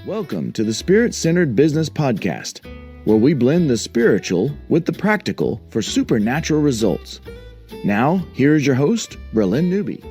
Welcome to the Spirit-Centered Business Podcast, where we blend the spiritual with the practical for supernatural results. Now, here is your host, Bralynn Newby.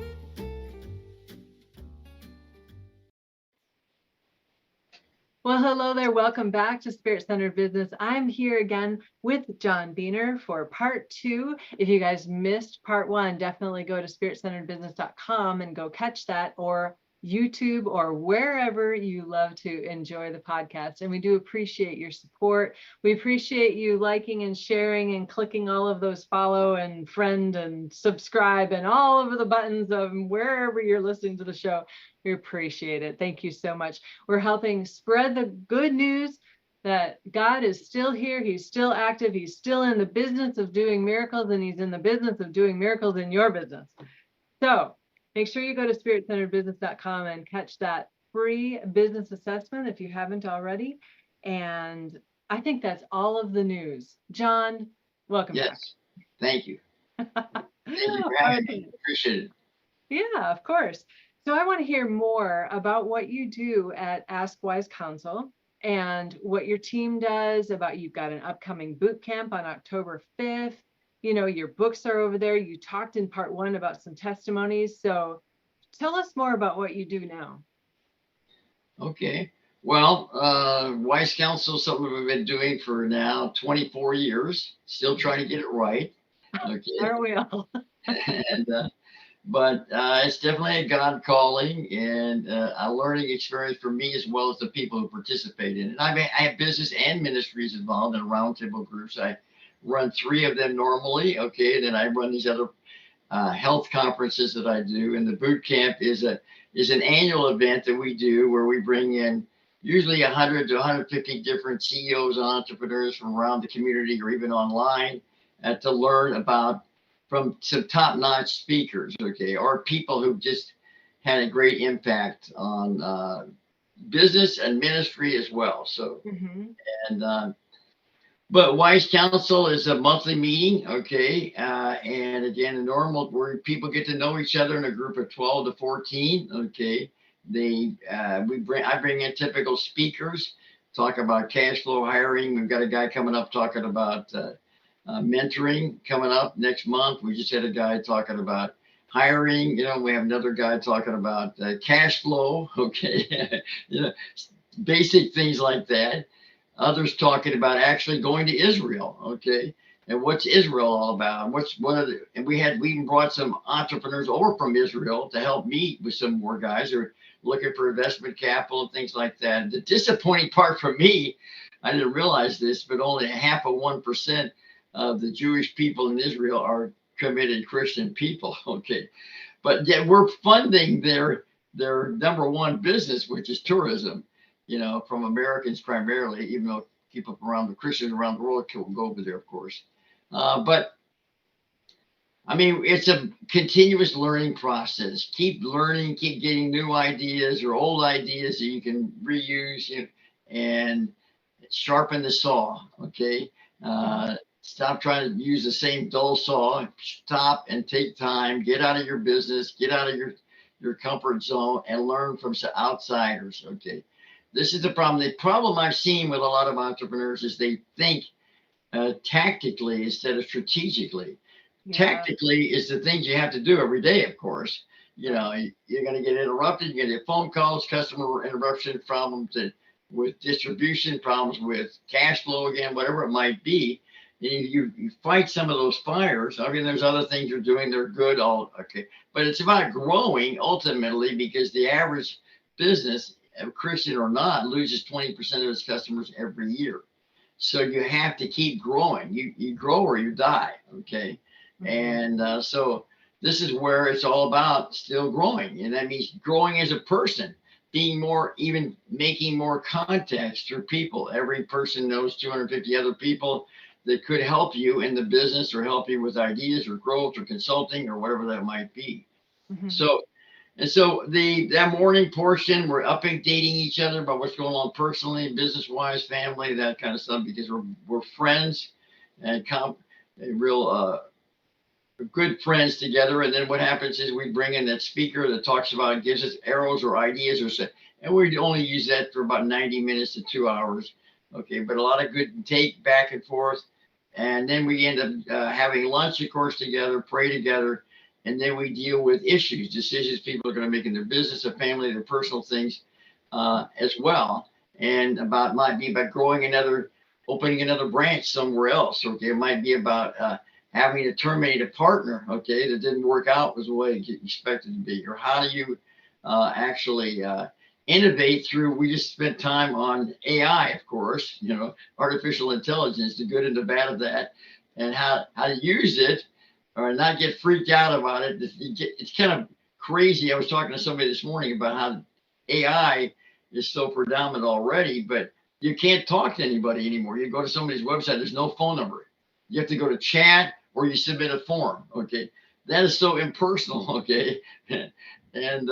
Well, hello there. Welcome back to Spirit-Centered Business. I'm here again with John Beehner for part 2. If you guys missed part 1, definitely go to spiritcenteredbusiness.com and go catch that, or YouTube, or wherever you love to enjoy the podcast. And we do appreciate your support. We appreciate you liking and sharing and clicking all of those follow and friend and subscribe and all of the buttons of wherever you're listening to the show. We appreciate it. Thank you so much. We're helping spread the good news that God is still here. He's still active. He's still in the business of doing miracles, and he's in the business of doing miracles in your business. So make sure you go to spiritcenteredbusiness.com and catch that free business assessment if you haven't already. And I think that's all of the news. John, welcome back. Yes, thank you. Thank you for having me. Appreciate it. Yeah, of course. So I want to hear more about what you do at Ask Wise Counsel and what your team does. About, you've got an upcoming boot camp on October 5th. You know, your books are over there. You talked in part 1 about some testimonies. So tell us more about what you do now. Okay. Well, Wise Counsel is something we've been doing for now 24 years. Still trying to get it right. Okay. Are we all? But it's definitely a God calling and a learning experience for me, as well as the people who participate in it. I have business and ministries involved in roundtable groups. I run 3 of them normally. Okay. And then I run these other health conferences that I do. And the boot camp is an annual event that we do where we bring in usually 100 to 150 different CEOs and entrepreneurs from around the community or even online to learn about from some top-notch speakers, okay, or people who just had a great impact on business and ministry as well. So, but Wise Counsel is a monthly meeting, okay, and again, a normal where people get to know each other in a group of 12 to 14, okay. I bring in typical speakers, talk about cash flow hiring. We've got a guy coming up talking about mentoring coming up next month. We just had a guy talking about hiring. You know, we have another guy talking about cash flow. Okay, you know, basic things like that. Others talking about actually going to Israel. Okay, and what's Israel all about? And we even brought some entrepreneurs over from Israel to help me with some more guys who are looking for investment capital and things like that. The disappointing part for me, I didn't realize this, but only 0.5% of the Jewish people in Israel are committed Christian people. Okay. But yet we're funding their number one business, which is tourism, you know, from Americans primarily, even though people around the Christians around the world can go over there, of course. But I mean, it's a continuous learning process. Keep learning, keep getting new ideas or old ideas that you can reuse, you know, and sharpen the saw. Okay. Stop trying to use the same dull saw. Stop and take time. Get out of your business. Get out of your comfort zone and learn from some outsiders. Okay, this is the problem. The problem I've seen with a lot of entrepreneurs is they think tactically instead of strategically. Yeah. Tactically is the things you have to do every day, of course. You know, you're going to get interrupted. You're going to get phone calls, customer interruption problems, with distribution problems, with cash flow again, whatever it might be. You fight some of those fires. I mean, there's other things you're doing. They're good. All okay. But it's about growing ultimately, because the average business, Christian or not, loses 20% of its customers every year. So you have to keep growing. You grow or you die. Okay. And so this is where it's all about still growing. And that means growing as a person, being more, even making more contacts through people. Every person knows 250 other people that could help you in the business or help you with ideas or growth or consulting or whatever that might be. So that morning portion, we're updating each other about what's going on personally, business-wise, family, that kind of stuff, because we're friends and real good friends together. And then what happens is we bring in that speaker that talks about, gives us arrows or ideas or and we only use that for about 90 minutes to 2 hours. Okay, but a lot of good take back and forth. And then we end up having lunch, of course, together, pray together, and then we deal with issues, decisions people are going to make in their business, their family, their personal things as well. And might be about opening another branch somewhere else. Okay, it might be about having to terminate a partner. Okay, that didn't work out was the way you expected to be, or how do you actually innovate through. We just spent time on AI, of course, artificial intelligence, the good and the bad of that, and how to use it or not get freaked out about it. It's kind of crazy. I was talking to somebody this morning about how AI is so predominant already, but you can't talk to anybody anymore. You go to somebody's website, there's no phone number. You have to go to chat or you submit a form. Okay, that is so impersonal. Okay, and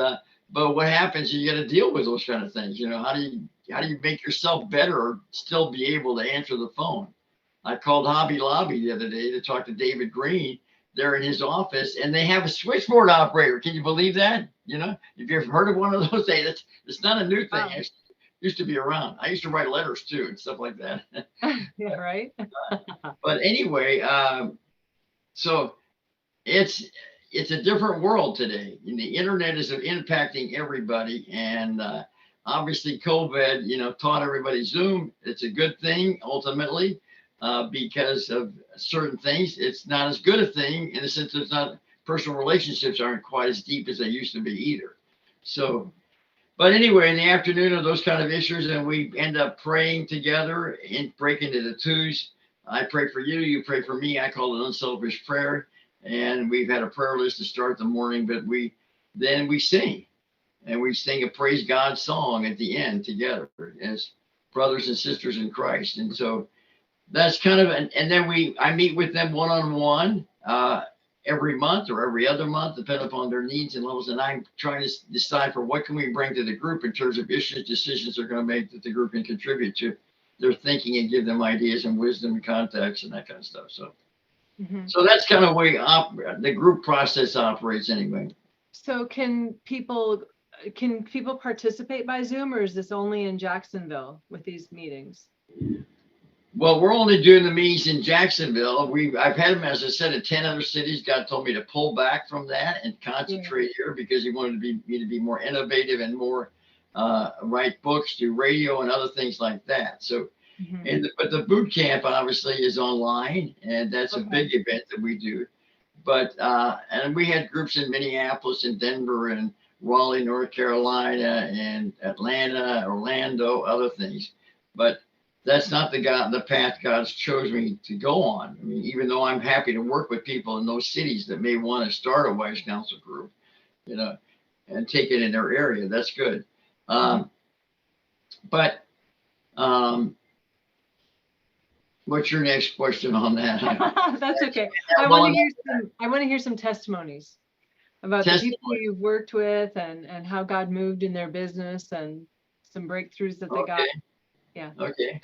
but what happens is you got to deal with those kind of things. How do you make yourself better or still be able to answer the phone? I called Hobby Lobby the other day to talk to David Green. They're in his office and they have a switchboard operator. Can you believe that? If you've heard of one of those things, it's not a new thing. Wow. It used to be around. I used to write letters too and stuff like that. Yeah, right. But anyway, so it's a different world today. And the internet is impacting everybody. And obviously COVID, taught everybody Zoom. It's a good thing ultimately because of certain things. It's not as good a thing in the sense that it's not personal relationships aren't quite as deep as they used to be either. So, but anyway, in the afternoon of those kind of issues, and we end up praying together and break into the twos. I pray for you, you pray for me. I call it unselfish prayer. And we've had a prayer list to start the morning, but then we sing, and we sing a praise God song at the end together as brothers and sisters in Christ. And so that's kind of, and then I meet with them one-on-one every month or every other month, depending upon their needs and levels. And I'm trying to decipher what can we bring to the group in terms of issues, decisions they're going to make that the group can contribute to their thinking and give them ideas and wisdom and context and that kind of stuff. So. Mm-hmm. So that's kind of the way the group process operates anyway. So can people participate by Zoom, or is this only in Jacksonville with these meetings? Well, we're only doing the meetings in Jacksonville. I've had them, as I said, in 10 other cities. God told me to pull back from that and concentrate here because he wanted me to be more innovative and more write books, do radio and other things like that. So. Mm-hmm. But the boot camp obviously is online, and that's a big event that we do. But and we had groups in Minneapolis and Denver and Raleigh, North Carolina, and Atlanta, Orlando, other things. But that's not the path God's chose me to go on. I mean, even though I'm happy to work with people in those cities that may want to start a Wise Counsel group, and take it in their area, that's good. But what's your next question on that? That's okay. I want to hear some testimonies about the people you've worked with and how God moved in their business and some breakthroughs that they got. Yeah. Okay.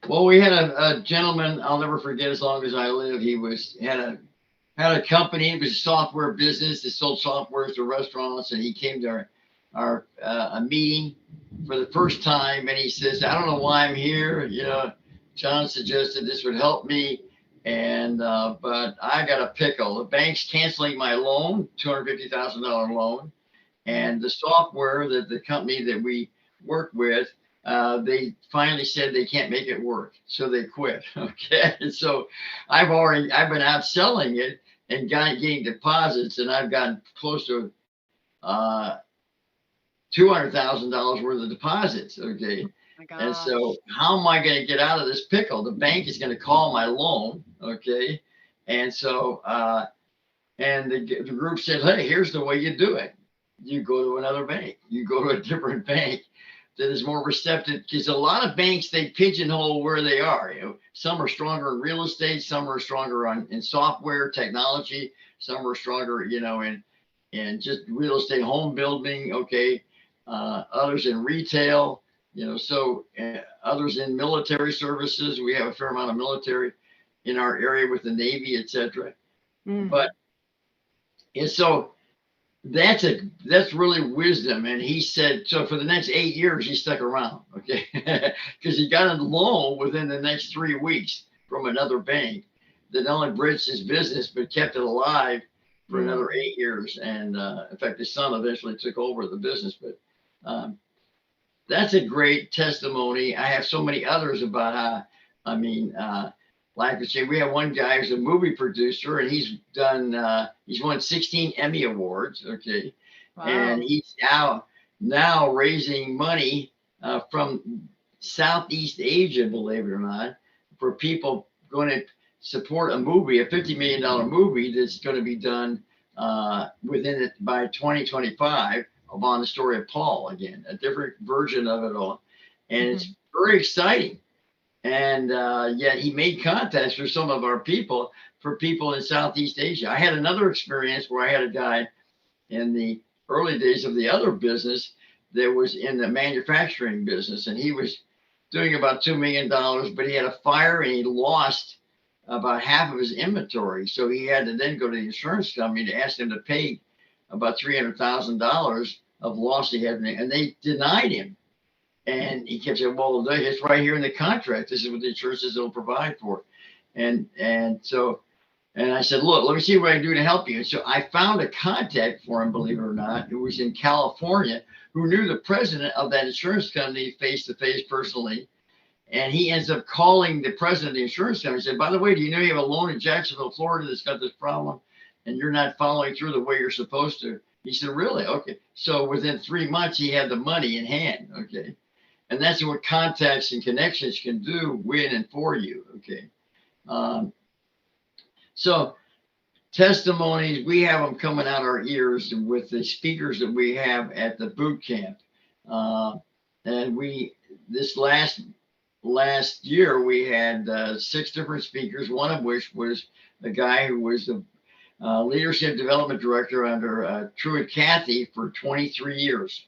Well, we had a gentleman I'll never forget as long as I live. He had a company. It was a software business. They sold software to restaurants, and he came to our a meeting for the first time, and he says, "I don't know why I'm here. John suggested this would help me, but I got a pickle. The bank's canceling my loan, $250,000 loan, and the software that the company that we work with, they finally said they can't make it work, so they quit." Okay, and so I've been out selling it and getting deposits, and I've gotten close to $200,000 worth of deposits. Okay. And so how am I going to get out of this pickle? The bank is going to call my loan. Okay. And so, and the group said, "Hey, here's the way you do it. You go to another bank. You go to a different bank that is more receptive." Because a lot of banks, they pigeonhole where they are. Some are stronger in real estate. Some are stronger in software technology. Some are stronger, in just real estate, home building. Okay. Others in retail. So others in military services. We have a fair amount of military in our area with the Navy, etc. Mm. But and so that's really wisdom. And he said, so for the next 8 years, he stuck around, okay, because he got a loan within the next 3 weeks from another bank that not only bridged his business but kept it alive for another 8 years. And in fact, his son eventually took over the business. But that's a great testimony. I have so many others about how, I mean, like I say, we have one guy who's a movie producer, and he's won 16 Emmy Awards. Okay. Wow. And he's now raising money from Southeast Asia, believe it or not, for people going to support a movie, a $50 million movie that's going to be done within it by 2025 on the story of Paul, again, a different version of it all. And it's very exciting. And yet he made contacts for some of our people, for people in Southeast Asia. I had another experience where I had a guy in the early days of the other business that was in the manufacturing business, and he was doing about $2 million, but he had a fire and he lost about half of his inventory. So he had to then go to the insurance company to ask them to pay about $300,000 of loss he had, and they denied him. And he kept saying, well, it's right here in the contract. This is what the insurances will provide for. And I said, look, let me see what I can do to help you. And so I found a contact for him, believe it or not, who was in California, who knew the president of that insurance company face to face personally. And he ends up calling the president of the insurance company and said, by the way, do you know you have a loan in Jacksonville, Florida that's got this problem and you're not following through the way you're supposed to? He said, really? Okay. So within 3 months, he had the money in hand. Okay. And that's what contacts and connections can do with and for you. Okay. So testimonies, we have them coming out our ears with the speakers that we have at the boot camp. And this last year, we had 6 different speakers, one of which was a guy who was the leadership development director under Truett Cathy for 23 years.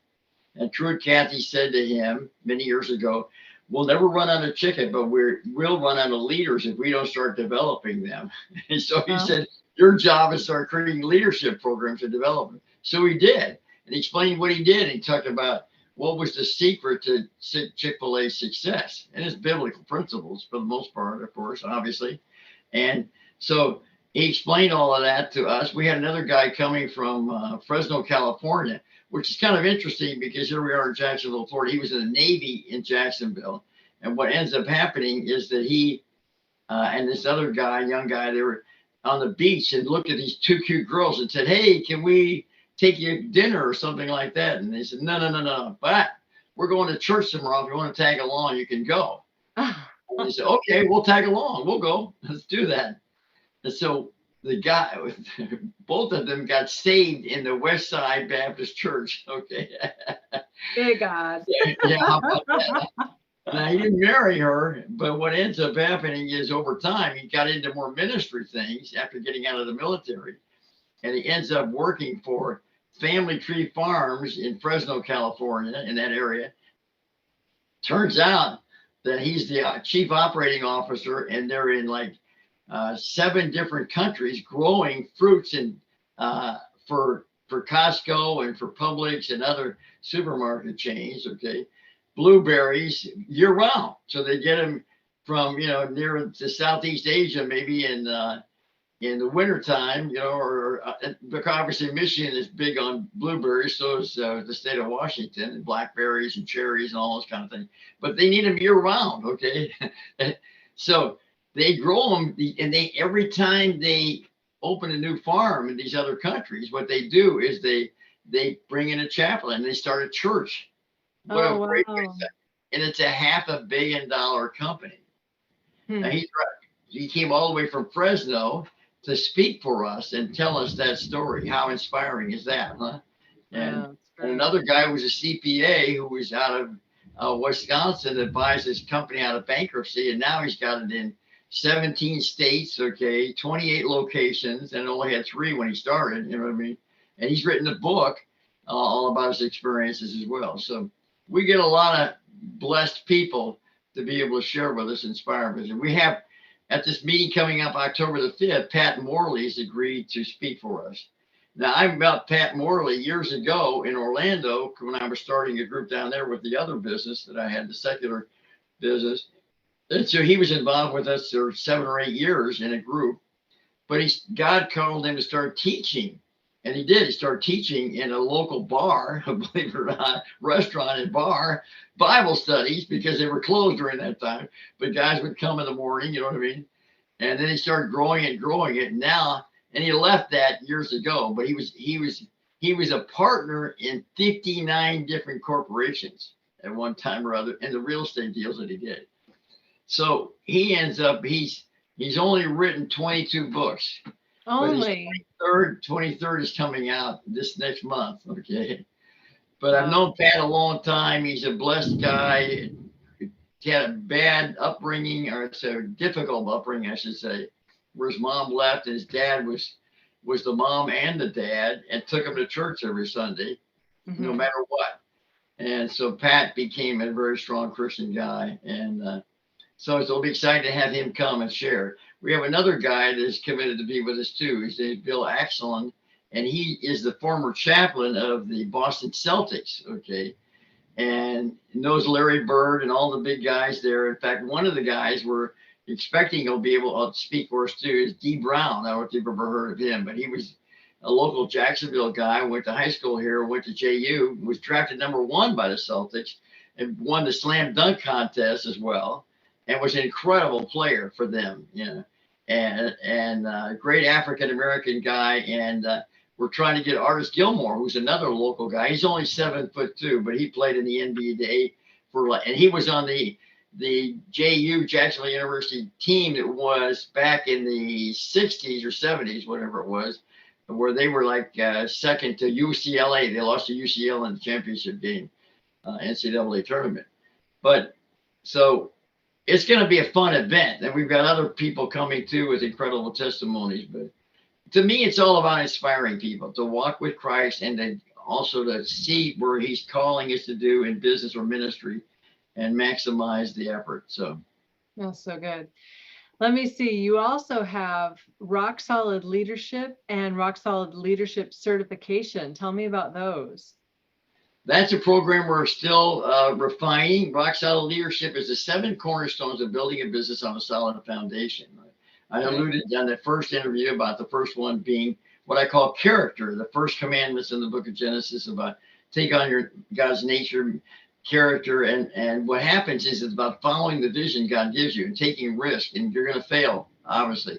And Truett Cathy said to him many years ago, we'll never run out of chicken, but we'll run out of leaders if we don't start developing them. And so he said, your job is to start creating leadership programs and development. So he did. And he explained what he did. He talked about what was the secret to Chick-fil-A's success, and it's biblical principles for the most part, of course, obviously. And so he explained all of that to us. We had another guy coming from Fresno, California, which is kind of interesting because here we are in Jacksonville, Florida. He was in the Navy in Jacksonville. And what ends up happening is that he and this other guy, young guy, they were on the beach and looked at these 2 cute girls and said, hey, can we take you to dinner or something like that? And they said, no. But we're going to church tomorrow. If you want to tag along, you can go. And they said, okay, we'll tag along. We'll go. Let's do that. And so the guy, both of them got saved in the West Side Baptist Church. Okay. Hey, God. Yeah, how about that? Now, he didn't marry her, but what ends up happening is over time, he got into more ministry things after getting out of the military. And he ends up working for Family Tree Farms in Fresno, California, in that area. Turns out that he's the chief operating officer, and they're in like 7 different countries growing fruits and for Costco and for Publix and other supermarket chains. Okay, blueberries year round, so they get them from near to Southeast Asia, maybe in the wintertime, or because obviously Michigan is big on blueberries, so is the state of Washington, and blackberries and cherries and all those kind of things. But they need them year round. Okay, so they grow them, and every time they open a new farm in these other countries, what they do is they bring in a chaplain and they start a church. What a great way. And it's a $500 million company. Now he's right. He came all the way from Fresno to speak for us and tell us that story. How inspiring is that, huh? And another guy was a CPA who was out of Wisconsin that buys his company out of bankruptcy, and now he's got it in 17 states, okay, 28 locations, and only had 3 when he started, you know what I mean? And he's written a book all about his experiences as well. So we get a lot of blessed people to be able to share with us, inspire us. And we have, at this meeting coming up October the 5th, Pat Morley's agreed to speak for us. Now, I met Pat Morley years ago in Orlando when I was starting a group down there with the other business that I had, the secular business. And so he was involved with us for 7 or 8 years in a group, but God called him to start teaching. And he did. He started teaching in a local bar, believe it or not, restaurant and bar, Bible studies because they were closed during that time. But guys would come in the morning, you know what I mean? And then he started growing it. Now, and he left that years ago, but he was a partner in 59 different corporations at one time or other in the real estate deals that he did. So he ends up he's only written 22 books. Only. But his 23rd is coming out this next month. Okay. But I've known Pat a long time. He's a blessed guy. He had a bad upbringing, or it's a difficult upbringing, I should say, where his mom left and his dad was the mom and the dad and took him to church every Sunday, no matter what. And so Pat became a very strong Christian guy. And so it'll be exciting to have him come and share. We have another guy that is committed to be with us too. His name is Bill Axelon, and he is the former chaplain of the Boston Celtics. Okay. And knows Larry Bird and all the big guys there. In fact, one of the guys we're expecting he'll be able to speak for us too is D. Brown. I don't know if you've ever heard of him, but he was a local Jacksonville guy, went to high school here, went to JU, was drafted #1 by the Celtics and won the slam dunk contest as well, and was an incredible player for them, you know, and great African-American guy. And we're trying to get Artis Gilmore, who's another local guy. He's only 7'2", but he played in the NBA and he was on the JU, Jacksonville University team that was back in the 60s or 70s, whatever it was, where they were like second to UCLA. They lost to UCLA in the championship game, NCAA tournament. But so it's going to be a fun event. And we've got other people coming too with incredible testimonies. But to me, it's all about inspiring people to walk with Christ and then also to see where he's calling us to do in business or ministry and maximize the effort. So that's so good. Let me see. You also have Rock Solid Leadership and Rock Solid Leadership Certification. Tell me about those. That's a program we're still refining. Rock Solid Leadership is the 7 cornerstones of building a business on a solid foundation. I alluded on the first interview about the first one being what I call character, the first commandments in the book of Genesis about take on your God's nature, character, and what happens is it's about following the vision God gives you and taking risk, and you're going to fail. Obviously,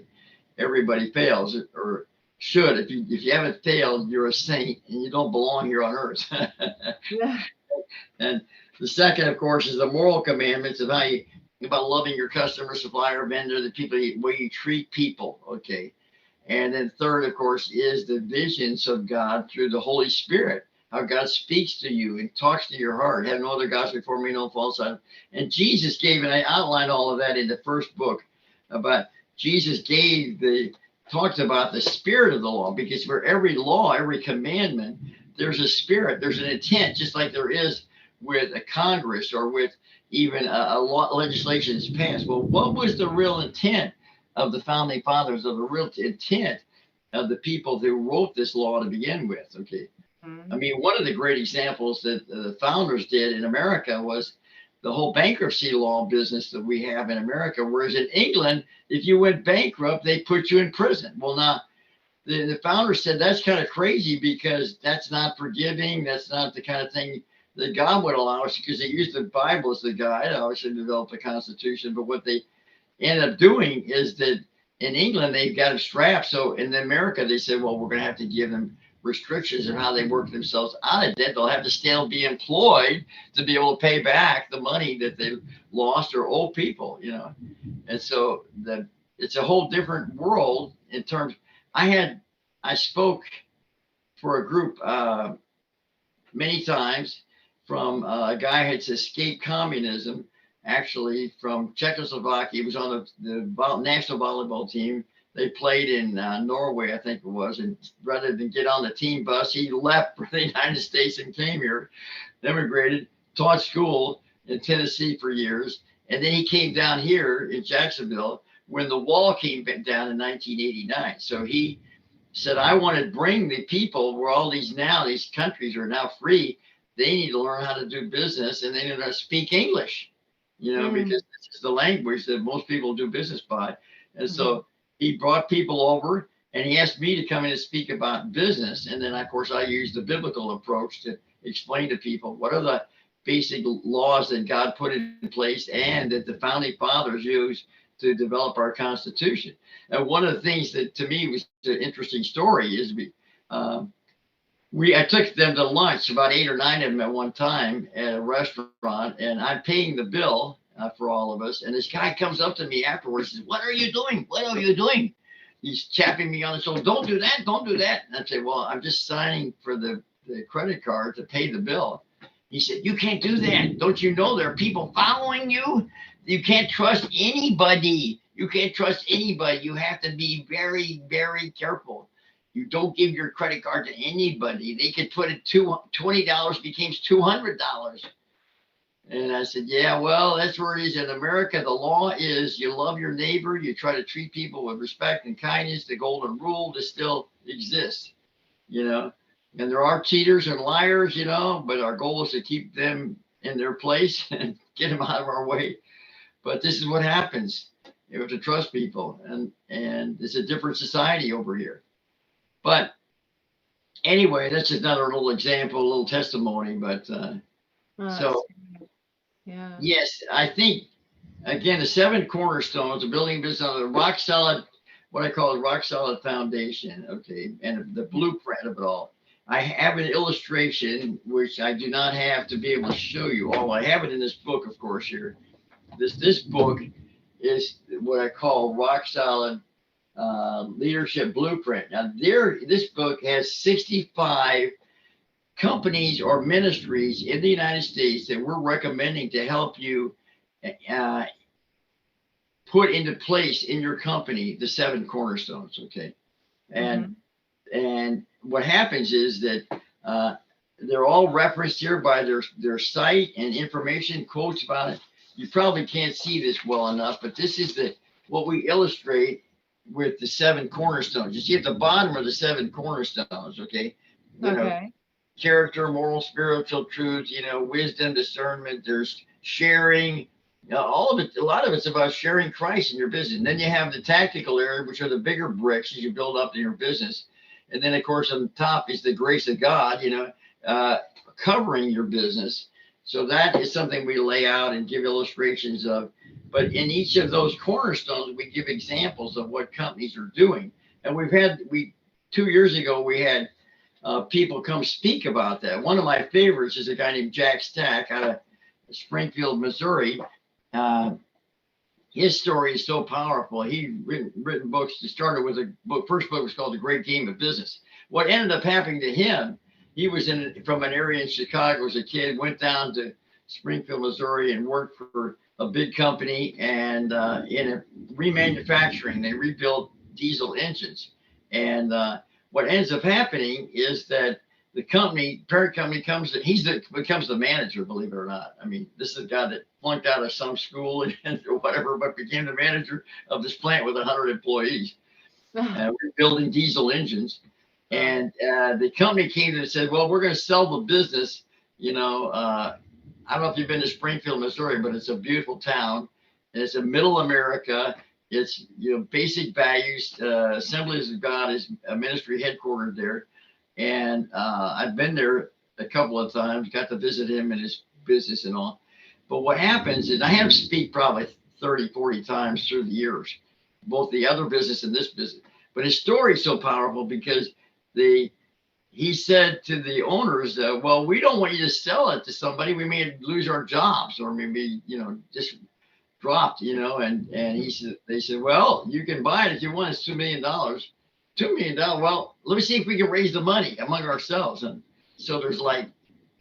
everybody fails or should. If you haven't failed, you're a saint and you don't belong here on earth. Yeah. And the second, of course, is the moral commandments of about loving your customer, supplier, vendor, the people, the way you treat people. Okay. And then third, of course, is the visions of God through the Holy Spirit, how God speaks to you and talks to your heart. Have no other gods before me, no false idol. And Jesus gave, and I outlined all of that in the first book about Jesus talked about the spirit of the law, because for every law, every commandment, there's a spirit, there's an intent, just like there is with a Congress or with even a law legislation is passed. Well, what was the real intent of the founding fathers, of the real intent of the people who wrote this law to begin with? Okay. I mean, one of the great examples that the founders did in America was the whole bankruptcy law business that we have in America. Whereas in England, if you went bankrupt, they put you in prison. Well, now the founders said that's kind of crazy because that's not forgiving. That's not the kind of thing that God would allow us, because they used the Bible as the guide, obviously developed the Constitution. But what they ended up doing is that in England, they got them strapped. So in America, they said, well, we're going to have to give them restrictions on how they work themselves out of debt. They'll have to still be employed to be able to pay back the money that they lost or owe people, you know. And so it's a whole different world in terms. I spoke for a group many times from a guy who had escaped communism, actually from Czechoslovakia. He was on the national volleyball team. They played in Norway, I think it was, and rather than get on the team bus, he left for the United States and came here, immigrated, taught school in Tennessee for years, and then he came down here in Jacksonville when the wall came down in 1989. So he said, I want to bring the people where these countries are now free. They need to learn how to do business, and they need to speak English, because this is the language that most people do business by. And so he brought people over, and he asked me to come in and speak about business. And then, of course, I used the biblical approach to explain to people what are the basic laws that God put in place and that the founding fathers used to develop our Constitution. And one of the things that to me was an interesting story is I took them to lunch, about 8 or 9 of them at one time at a restaurant, and I'm paying the bill for all of us. And this guy comes up to me afterwards and says, "What are you doing? What are you doing?" He's tapping me on the shoulder. "Don't do that. Don't do that." And I say, "Well, I'm just signing for the credit card to pay the bill." He said, "You can't do that. Don't you know there are people following you? You can't trust anybody. You can't trust anybody. You have to be very, very careful. You don't give your credit card to anybody. They could put it $20 becomes $200." And I said, "Yeah, well, that's where it is in America. The law is you love your neighbor. You try to treat people with respect and kindness. The golden rule that still exists, And there are cheaters and liars, but our goal is to keep them in their place and get them out of our way. But this is what happens. You have to trust people, and it's a different society over here. But anyway, that's another little example, a little testimony. But yes, I think, again, the 7 cornerstones of building business on a rock solid, what I call a rock solid foundation, okay, and the blueprint of it all. I have an illustration, which I do not have to be able to show you all. I have it in this book, of course, here. This book is what I call rock solid leadership blueprint. Now, this book has 65 companies or ministries in the United States that we're recommending to help you put into place in your company the 7 cornerstones. Okay, and what happens is that they're all referenced here by their site and information, quotes about it. You probably can't see this well enough, but this is what we illustrate with the 7 cornerstones. You see at the bottom are the 7 cornerstones, okay? Character, moral, spiritual truths, wisdom, discernment, there's sharing, all of it, a lot of it's about sharing Christ in your business. And then you have the tactical area, which are the bigger bricks as you build up in your business. And then, of course, on top is the grace of God, covering your business. So that is something we lay out and give illustrations of. But in each of those cornerstones, we give examples of what companies are doing. And 2 years ago, we had people come speak about that. One of my favorites is a guy named Jack Stack out of Springfield, Missouri. His story is so powerful. He written books. He started with a book. First book was called The Great Game of Business. What ended up happening to him, he was from an area in Chicago as a kid, went down to Springfield, Missouri, and worked for a big company and in a remanufacturing. They rebuilt diesel engines. And what ends up happening is that the parent company becomes the manager, believe it or not. I mean, this is a guy that flunked out of some school or whatever, but became the manager of this plant with 100 employees. Rebuilding diesel engines. And the company came and said, "Well, we're going to sell the business. I don't know if you've been to Springfield, Missouri, but it's a beautiful town. And it's in middle America. It's, basic values. Assemblies of God is a ministry headquartered there. And I've been there a couple of times, got to visit him and his business and all. But what happens is I had him speak probably 30, 40 times through the years, both the other business and this business. But his story is so powerful because he said to the owners, "Well, we don't want you to sell it to somebody. We may lose our jobs or maybe, just dropped, and they said, "Well, you can buy it if you want. It's $2 million. $2 million. Well, let me see if we can raise the money among ourselves." And so there's like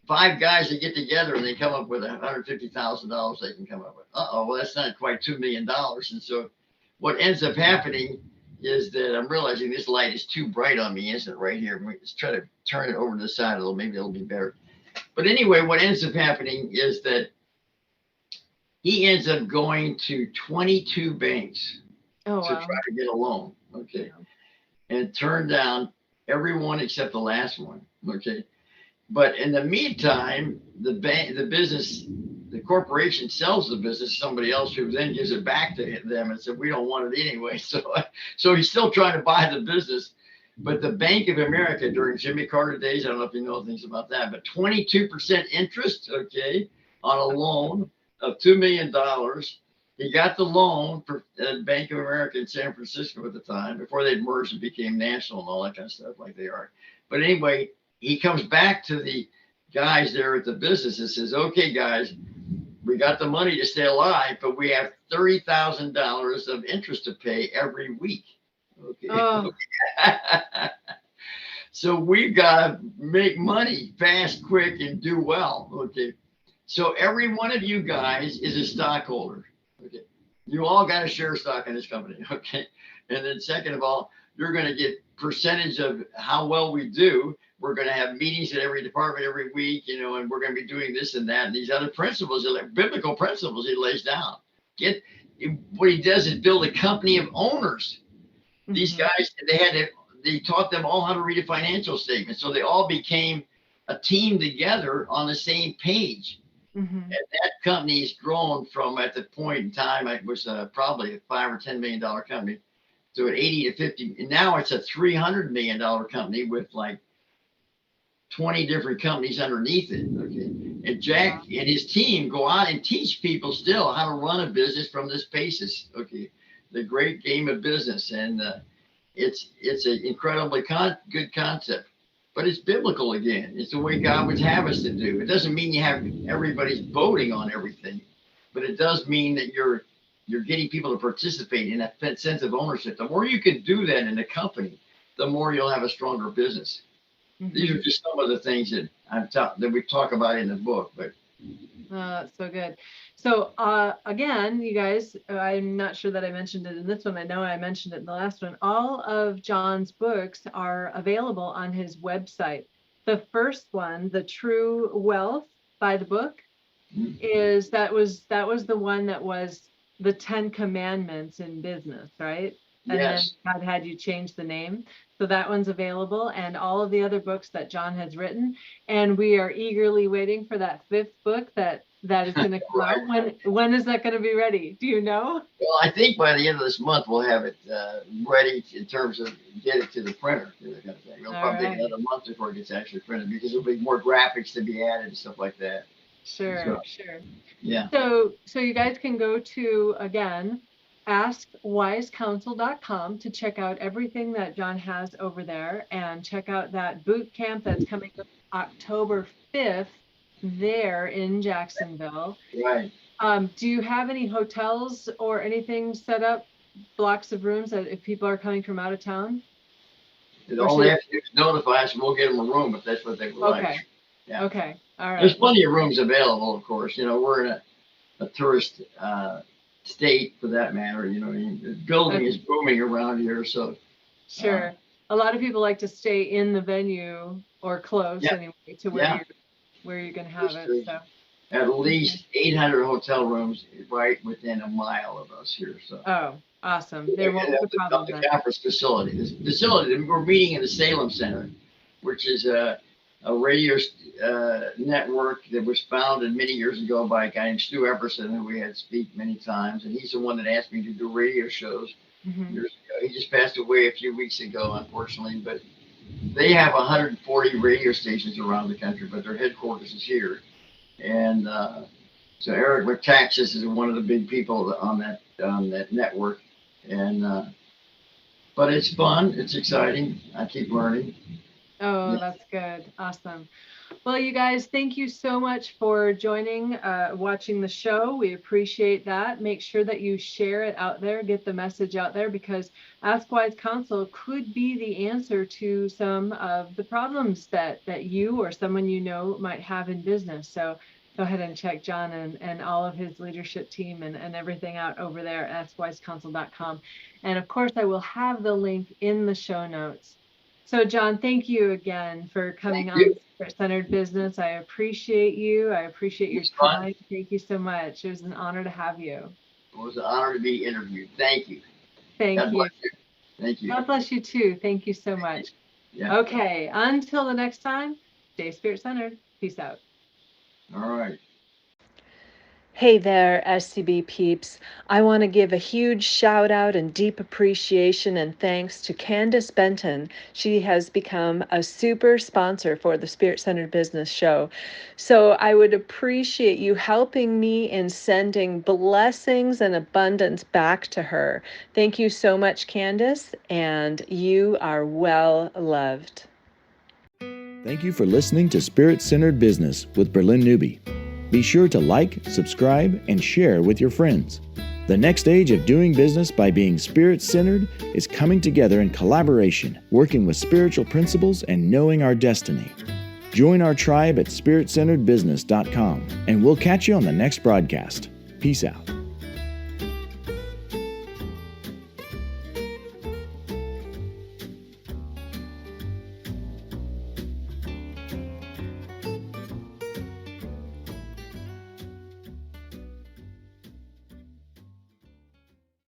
5 guys that get together and they come up with $150,000 they can come up with. Well, that's not quite $2 million. And so what ends up happening is that I'm realizing this light is too bright on me, isn't it, right here? Let's try to turn it over to the side a little, maybe it'll be better. But anyway, what ends up happening is that he ends up going to 22 banks to try to get a loan. Okay. and turned down everyone except the last one. Okay. But in the meantime, the corporation sells the business to somebody else who then gives it back to them and said, we don't want it anyway. So he's still trying to buy the business. But the Bank of America during Jimmy Carter days, I don't know if you know things about that, but 22% interest, okay, on a loan of $2 million. He got the loan for Bank of America in San Francisco at the time, before they'd merged and became national and all that kind of stuff like they are. But anyway, he comes back to the guys there at the business and says, okay, guys, we got the money to stay alive, but we have $30,000 of interest to pay every week. Okay. Oh. So we've got to make money fast, quick, and do well. Okay. So every one of you guys is a stockholder. Okay. You all got to share stock in this company. Okay. And then second of all, you're going to get percentage of how well we do. We're going to have meetings in every department every week, and we're going to be doing this and that and these other principles, biblical principles he lays down. What he does is build a company of owners. These guys, they taught them all how to read a financial statement. So they all became a team together on the same page. And that company has grown from, at the point in time, it was probably a $5 or $10 million company, to an 80 to 50. And now it's a $300 million company with like 20 different companies underneath it. Okay. And Jack and his team go out and teach people still how to run a business from this basis. Okay. The great game of business. And it's an incredibly good concept, but it's biblical again. It's the way God would have us to do. It doesn't mean you have everybody's voting on everything, but it does mean that you're getting people to participate in that sense of ownership. The more you can do that in a company, the more you'll have a stronger business. These are just some of the things that we talk about in the book. But so good. So again, you guys, I'm not sure that I mentioned it in this one. I know I mentioned it in the last one. All of John's books are available on his website. The first one, The True Wealth by the Book, is that was the one that was the 10 Commandments in business, right? And yes. then God had you change the name. So that one's available, and all of the other books that John has written. And we are eagerly waiting for that 5th book that is going to come out. When is that going to be ready? Do you know? Well, I think by the end of this month, we'll have it ready in terms of get it to the printer. Kind of thing. It'll probably take another month before it gets actually printed, because there'll be more graphics to be added and stuff like that. Sure. Yeah. So you guys can go to, again, askwise.counsel.com to check out everything that John has over there, and check out that boot camp that's coming up October 5th there in Jacksonville. Right. Do you have any hotels or anything set up, blocks of rooms, that if people are coming from out of town? All they have to do is notify us, and we'll get them a room if that's what they would like. Yeah. Okay. All right. There's plenty of rooms available, of course. We're in a tourist state, for that matter. The building is booming around here, so sure. A lot of people like to stay in the venue or close anyway to where you're going to have it. So at least 800 hotel rooms right within a mile of us here. So awesome. There won't be a problem. The conference facility. This facility, we're meeting in the Salem Center, which is a radio network that was founded many years ago by a guy named Stu Epperson, who we had speak many times, and he's the one that asked me to do radio shows years ago. He just passed away a few weeks ago, unfortunately, but they have 140 radio stations around the country, but their headquarters is here. And so Eric McTaxis is one of the big people on that network, and but it's fun, it's exciting. I keep learning. Oh, that's good. Awesome. Well, you guys, thank you so much for joining, watching the show. We appreciate that. Make sure that you share it out there, get the message out there, because Ask Wise Counsel could be the answer to some of the problems that you or someone you know might have in business. So go ahead and check John and all of his leadership team and everything out over there at AskWiseCounsel.com. And of course, I will have the link in the show notes. So, John, thank you again for coming on Spirit-Centered Business. I appreciate you. I appreciate your time. Thank you so much. It was an honor to have you. It was an honor to be interviewed. Thank you. Thank you. Thank you. God bless you too. Thank you so much. Yeah. Okay, until the next time, stay spirit-centered. Peace out. All right. Hey there, SCB peeps. I want to give a huge shout out and deep appreciation and thanks to Candace Benton. She has become a super sponsor for the Spirit Centered Business Show. So I would appreciate you helping me in sending blessings and abundance back to her. Thank you so much, Candace, and you are well loved. Thank you for listening to Spirit Centered Business with Bralynn Newby. Be sure to like, subscribe, and share with your friends. The next stage of doing business by being spirit-centered is coming together in collaboration, working with spiritual principles, and knowing our destiny. Join our tribe at spiritcenteredbusiness.com, and we'll catch you on the next broadcast. Peace out.